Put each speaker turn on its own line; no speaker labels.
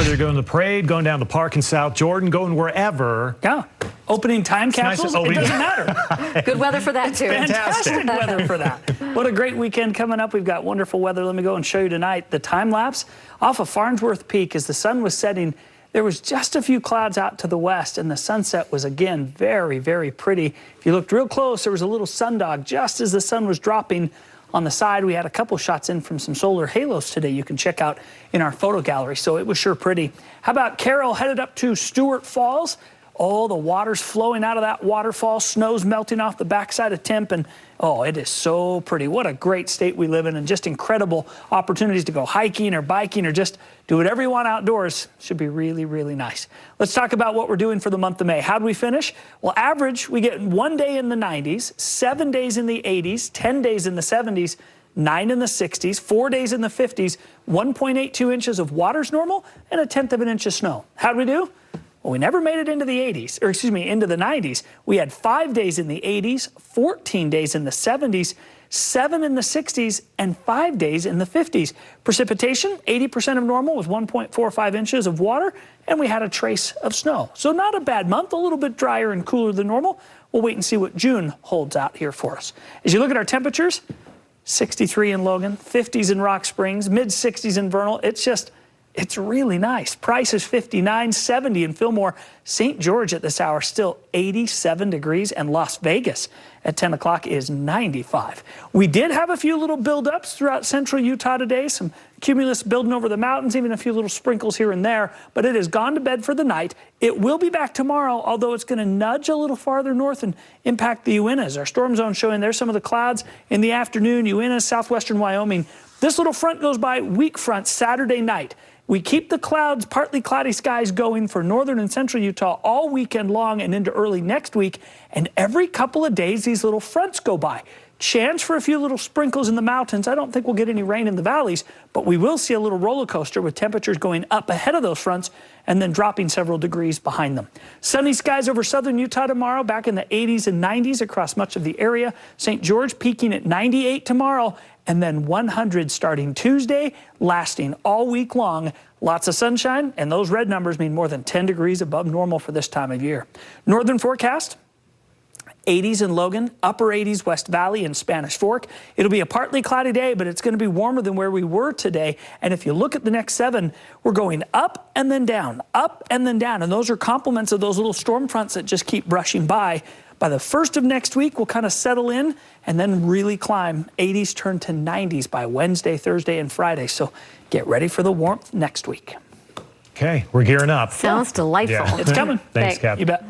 Whether you're going to the parade, going down the park in South Jordan, going wherever.
Yeah. Opening time capsules,
nice
it doesn't matter.
Good weather for that, too.
Fantastic weather for that. What a great weekend coming up. We've got wonderful weather. Let me go and show you tonight the time lapse off of Farnsworth Peak as the sun was setting. There was just a few clouds out to the west, and the sunset was, again, very, very pretty. If you looked real close, there was a little sundog just as the sun was dropping on the side. We had a couple shots in from some solar halos today you can check out in our photo gallery, so it was sure pretty. How about Carroll headed up to Stewart Falls? Oh, the water's flowing out of that waterfall. Snow's melting off the backside of Temp, and oh, it is so pretty. What a great state we live in, and just incredible opportunities to go hiking or biking or just do whatever you want outdoors. Should be really, really nice. Let's talk about what we're doing for the month of May. How do we finish? Well, average, we get 1 day in the 90s, 7 days in the 80s, 10 days in the 70s, 9 in the 60s, 4 days in the 50s, 1.82 inches of water's normal, and 1/10 of an inch of snow. How'd we do? Well, we never made it into the 80s, or excuse me, into the 90s. We had 5 days in the 80s, 14 days in the 70s, 7 in the 60s, and 5 days in the 50s. Precipitation, 80% of normal was 1.45 inches of water, and we had a trace of snow. So not a bad month, a little bit drier and cooler than normal. We'll wait and see what June holds out here for us. As you look at our temperatures, 63 in Logan, 50s in Rock Springs, mid-60s in Vernal. It's really nice. Price is 59, 70 in Fillmore. St. George at this hour still 87 degrees, and Las Vegas at 10 o'clock is 95. We did have a few little buildups throughout central Utah today, some cumulus building over the mountains, even a few little sprinkles here and there, but it has gone to bed for the night. It will be back tomorrow, although it's going to nudge a little farther north and impact the Uintas. Our storm zone showing there some of the clouds in the afternoon, Uintas, southwestern Wyoming. This little front goes by, weak front, Saturday night. We keep the clouds, partly cloudy skies going for northern and central Utah all weekend long and into early next week. And every couple of days, these little fronts go by. Chance for a few little sprinkles in the mountains. I don't think we'll get any rain in the valleys, but we will see a little roller coaster with temperatures going up ahead of those fronts and then dropping several degrees behind them. Sunny skies over southern Utah tomorrow, back in the 80s and 90s across much of the area. St. George peaking at 98 tomorrow, and then 100 starting Tuesday, lasting all week long. Lots of sunshine, and those red numbers mean more than 10 degrees above normal for this time of year. Northern forecast, 80s in Logan, upper 80s West Valley and Spanish Fork. It'll be a partly cloudy day, but it's going to be warmer than where we were today. And if you look at the next 7, we're going up and then down, up and then down. And those are complements of those little storm fronts that just keep brushing by. By the 1st of next week, we'll kind of settle in and then really climb. 80s turn to 90s by Wednesday, Thursday, and Friday. So get ready for the warmth next week.
Okay, we're gearing up.
Sounds delightful.
Yeah.
It's coming.
Thanks, Cap.
You bet.